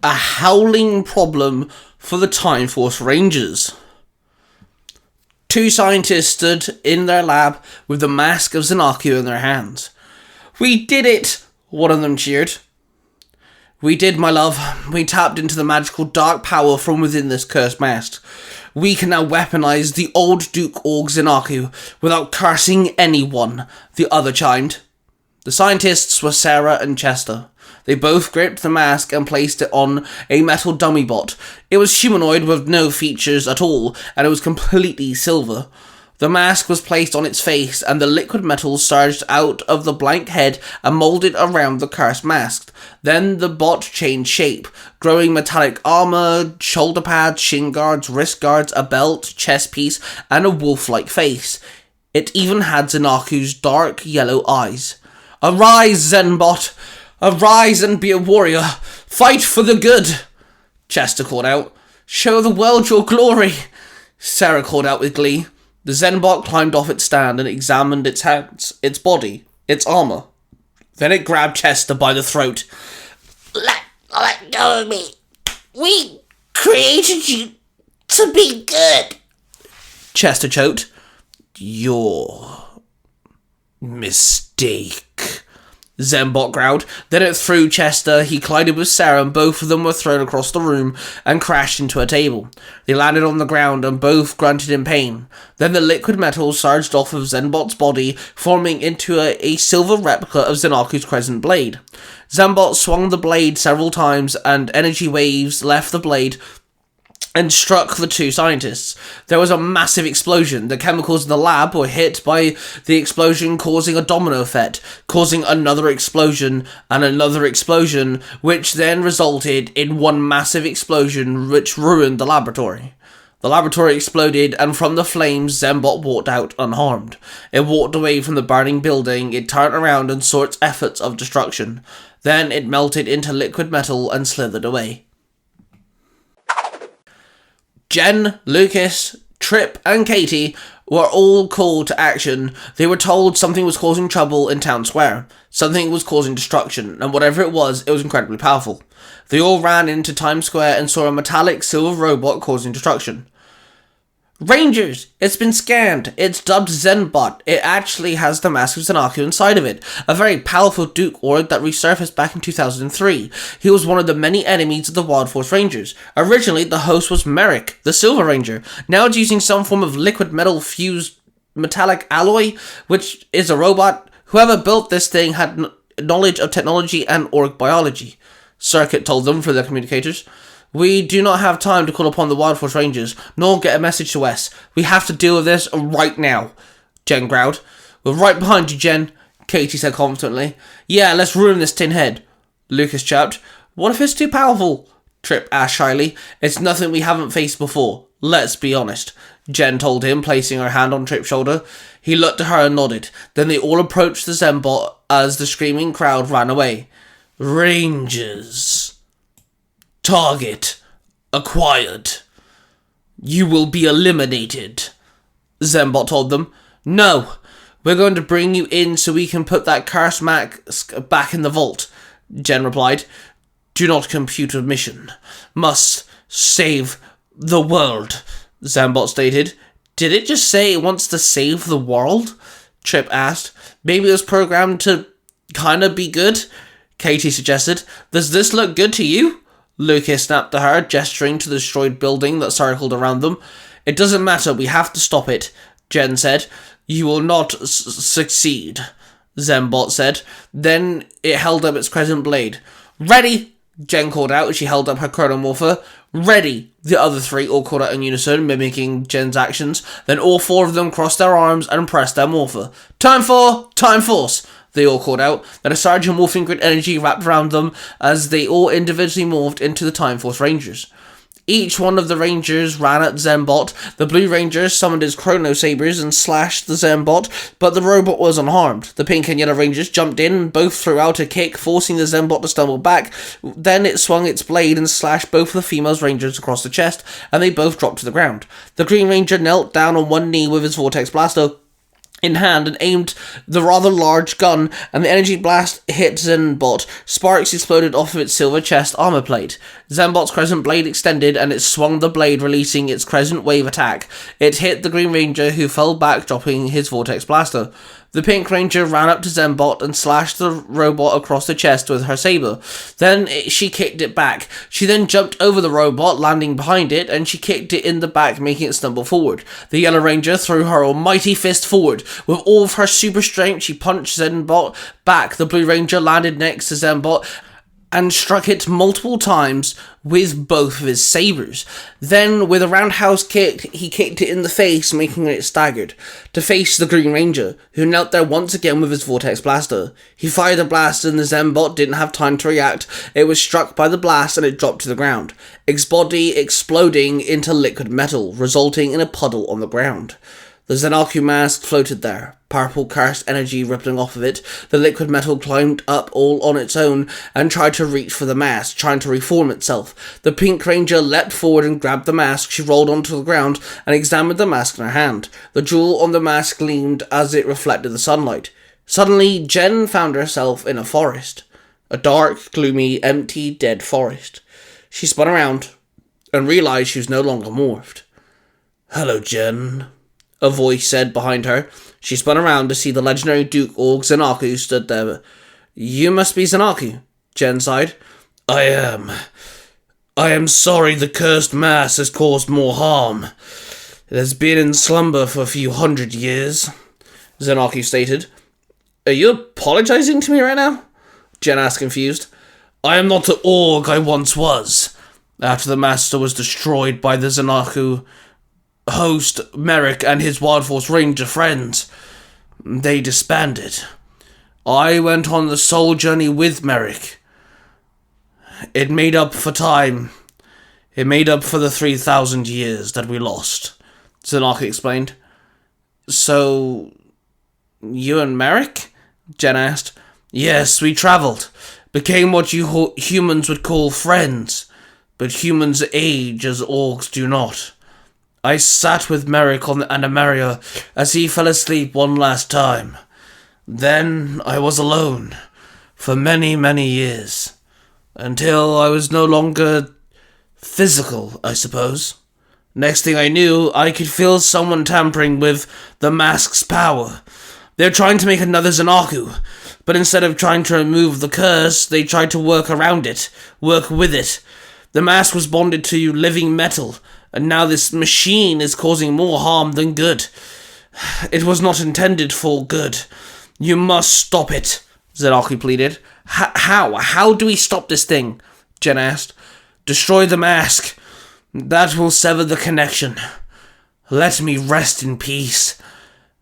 a howling problem for the Time Force Rangers. Two scientists stood in their lab with the mask of Xanaku in their hands. "We did it!" one of them cheered. "We did, my love. We tapped into the magical dark power from within this cursed mask. We can now weaponize the old Duke Org Xanaku without cursing anyone," the other chimed. The scientists were Sarah and Chester. They both gripped the mask and placed it on a metal dummy bot. It was humanoid with no features at all, and it was completely silver. The mask was placed on its face, and the liquid metal surged out of the blank head and molded around the cursed mask. Then the bot changed shape, growing metallic armor, shoulder pads, shin guards, wrist guards, a belt, chest piece, and a wolf-like face. It even had Xanaku's dark yellow eyes. "Arise, Zenbot! Arise and be a warrior! Fight for the good!" Chester called out. "Show the world your glory!" Sarah called out with glee. The Zenbot climbed off its stand and examined its hands, its body, its armor. Then it grabbed Chester by the throat. Let go of me. We created you to be good." Chester choked. "Your mistake," Zenbot growled. Then it threw Chester. He collided with Sarah, and both of them were thrown across the room and crashed into a table. They landed on the ground and both grunted in pain. Then the liquid metal surged off of Zenbot's body, forming into a silver replica of Xanaku's crescent blade. Zenbot swung the blade several times, and energy waves left the blade and struck the two scientists. There was a massive explosion. The chemicals in the lab were hit by the explosion, causing a domino effect, causing another explosion and another explosion, which then resulted in one massive explosion which ruined the laboratory. The laboratory exploded, and from the flames, Zenbot walked out unharmed. It walked away from the burning building. It turned around and saw its efforts of destruction. Then it melted into liquid metal and slithered away. Jen, Lucas, Trip, and Katie were all called to action. They were told something was causing trouble in town square. Something was causing destruction, and whatever it was incredibly powerful. They all ran into Times Square and saw a metallic silver robot causing destruction. "Rangers, it's been scanned. It's dubbed Zenbot. It actually has the mask of Xanaku inside of it. A very powerful Duke Org that resurfaced back in 2003. He was one of the many enemies of the Wild Force Rangers. Originally, the host was Merrick, the Silver Ranger. Now it's using some form of liquid metal fused metallic alloy, which is a robot. Whoever built this thing had knowledge of technology and Org biology," Circuit told them through their communicators. "We do not have time to call upon the Wild Force Rangers, nor get a message to Wes. We have to deal with this right now," Jen growled. "We're right behind you, Jen," Katie said confidently. "Yeah, let's ruin this tin head," Lucas chirped. "What if it's too powerful?" Trip asked shyly. "It's nothing we haven't faced before. Let's be honest," Jen told him, placing her hand on Trip's shoulder. He looked at her and nodded. Then they all approached the Zenbot as the screaming crowd ran away. "Rangers. Target acquired. You will be eliminated," Zenbot told them. "No, we're going to bring you in so we can put that cursed mask back in the vault," Jen replied. "Do not compute a mission. Must save the world," Zenbot stated. "Did it just say it wants to save the world?" Trip asked. "Maybe it was programmed to kinda be good," Katie suggested. "Does this look good to you?" Lucas snapped at her, gesturing to the destroyed building that circled around them. "It doesn't matter, we have to stop it," Jen said. "You will not succeed," Zenbot said. Then it held up its crescent blade. "Ready!" Jen called out as she held up her chronomorpher. "Ready!" The other three all called out in unison, mimicking Jen's actions. Then all four of them crossed their arms and pressed their morpher. Time Force!" They all called out. Then a surge of morphing grid energy wrapped around them as they all individually morphed into the Time Force Rangers. Each one of the Rangers ran at Zenbot. The Blue Ranger summoned his Chrono Sabers and slashed the Zenbot, but the robot was unharmed. The Pink and Yellow Rangers jumped in and both threw out a kick, forcing the Zenbot to stumble back. Then it swung its blade and slashed both of the female Rangers across the chest, and they both dropped to the ground. The Green Ranger knelt down on one knee with his Vortex Blaster. in hand and aimed the rather large gun, and the energy blast hit Zenbot. Sparks exploded off of its silver chest armor plate. Zenbot's crescent blade extended, and it swung the blade, releasing its crescent wave attack. It hit the Green Ranger, who fell back, dropping his vortex blaster. The Pink Ranger ran up to Zenbot and slashed the robot across the chest with her saber. Then she kicked it back. She then jumped over the robot, landing behind it, and she kicked it in the back, making it stumble forward. The Yellow Ranger threw her almighty fist forward. With all of her super strength, she punched Zenbot back. The Blue Ranger landed next to Zenbot and struck it multiple times with both of his sabers. Then, with a roundhouse kick, he kicked it in the face, making it staggered, to face the Green Ranger, who knelt there once again with his vortex blaster. He fired the blast, and the Zenbot didn't have time to react. It was struck by the blast, and it dropped to the ground, its body exploding into liquid metal, resulting in a puddle on the ground. The Zenaku mask floated there, purple cursed energy rippling off of it. The liquid metal climbed up all on its own and tried to reach for the mask, trying to reform itself. The Pink Ranger leapt forward and grabbed the mask. She rolled onto the ground and examined the mask in her hand. The jewel on the mask gleamed as it reflected the sunlight. Suddenly, Jen found herself in a forest. A dark, gloomy, empty, dead forest. She spun around and realized she was no longer morphed. "Hello, Jen," a voice said behind her. She spun around to see the legendary Duke Org Zenaku stood there. "You must be Zenaku," Jen sighed. I am sorry the cursed mass has caused more harm. It has been in slumber for a few hundred years," Zenaku stated. "Are you apologizing to me right now?" Jen asked, confused. "I am not the Org I once was. After the master was destroyed by the Zenaku host Merrick and his Wild Force Ranger friends, they disbanded. I went on the soul journey with Merrick. It made up for time. It made up for the 3,000 years that we lost," Zenaku explained. "So, you and Merrick?" Jen asked. "Yes, we travelled. Became what you humans would call friends. But humans age as Orgs do not. I sat with Merrick on the Animaria as he fell asleep one last time. Then I was alone for many, many years. Until I was no longer physical, I suppose. Next thing I knew, I could feel someone tampering with the mask's power. They're trying to make another Zenaku, but instead of trying to remove the curse, they tried to work around it, work with it. The mask was bonded to living metal, and now this machine is causing more harm than good. It was not intended for good. You must stop it," Zenaku pleaded. How? How do we stop this thing?" Jen asked. "Destroy the mask. That will sever the connection. Let me rest in peace.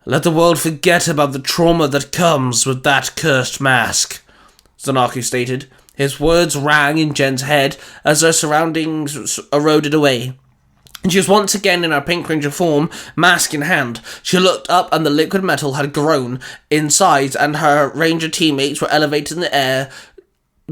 Let the world forget about the trauma that comes with that cursed mask," Zenaku stated. His words rang in Jen's head as her surroundings eroded away. And she was once again in her Pink Ranger form, mask in hand. She looked up and the liquid metal had grown in size, and her Ranger teammates were elevated in the air,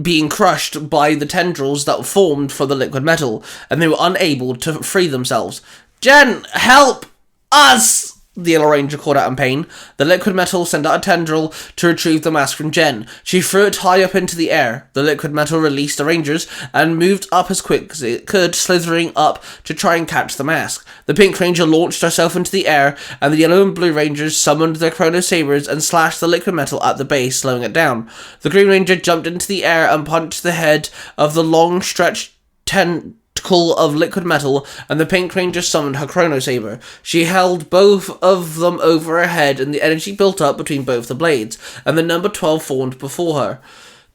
being crushed by the tendrils that formed for the liquid metal, and they were unable to free themselves. "Jen, help us!" the Yellow Ranger called out in pain. The liquid metal sent out a tendril to retrieve the mask from Jen. She threw it high up into the air. The liquid metal released the Rangers and moved up as quick as it could, slithering up to try and catch the mask. The Pink Ranger launched herself into the air, and the Yellow and Blue Rangers summoned their Chrono Sabers and slashed the liquid metal at the base, slowing it down. The Green Ranger jumped into the air and punched the head of the long stretched tentacle of liquid metal, and the Pink Ranger summoned her Chrono Saber. She held both of them over her head, and the energy built up between both the blades, and the number 12 formed before her.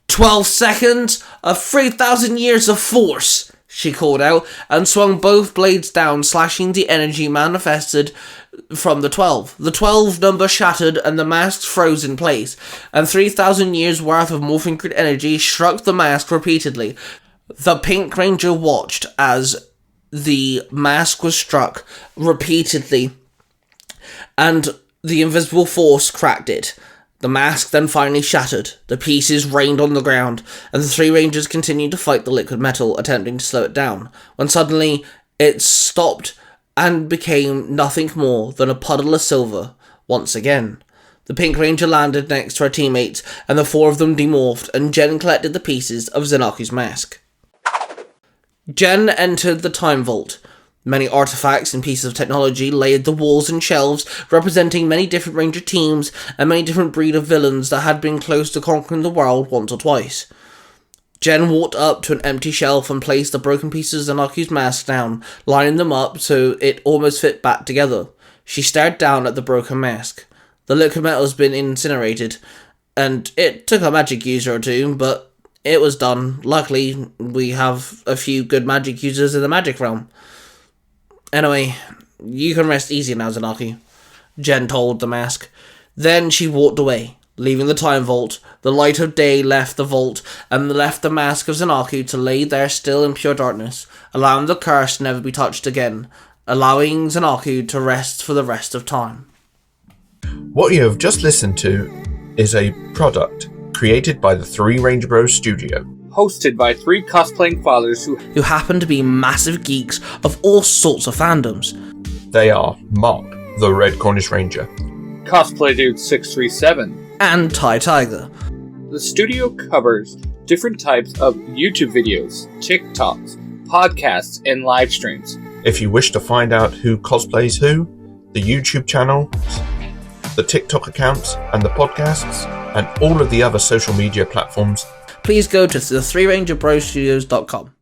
12 seconds of 3,000 years of force, she called out, and swung both blades down, slashing the energy manifested from the 12. The 12 number shattered, and the mask froze in place, and 3,000 years worth of morphing grid energy struck the mask repeatedly. The Pink Ranger watched as the mask was struck repeatedly, and the invisible force cracked it. The mask then finally shattered. The pieces rained on the ground, and the three Rangers continued to fight the liquid metal, attempting to slow it down, when suddenly it stopped and became nothing more than a puddle of silver once again. The Pink Ranger landed next to her teammates, and the four of them demorphed, and Jen collected the pieces of Zanaki's mask. Jen entered the Time Vault. Many artifacts and pieces of technology laid the walls and shelves, representing many different Ranger teams and many different breed of villains that had been close to conquering the world once or twice. Jen walked up to an empty shelf and placed the broken pieces of Zanaki's mask down, lining them up so it almost fit back together. She stared down at the broken mask. The liquid metal has been incinerated, and it took a magic user or two, but it was done. Luckily, we have a few good magic users in the magic realm. Anyway, you can rest easy now, Zanaki, Jen told the mask. Then she walked away, leaving the Time Vault. The light of day left the vault, and left the mask of Zanaki to lay there still in pure darkness, allowing the curse to never be touched again, allowing Zanaki to rest for the rest of time. What you have just listened to is a product created by the Three Ranger Bros Studio. Hosted by three cosplaying fathers who happen to be massive geeks of all sorts of fandoms. They are Mark, the Red Cornish Ranger, Cosplay Dude 637, and Tai Tiger. The studio covers different types of YouTube videos, TikToks, podcasts, and live streams. If you wish to find out who cosplays who, the YouTube channel, the TikTok accounts, and the podcasts, and all of the other social media platforms, please go to the 3rangerbrostudios.com.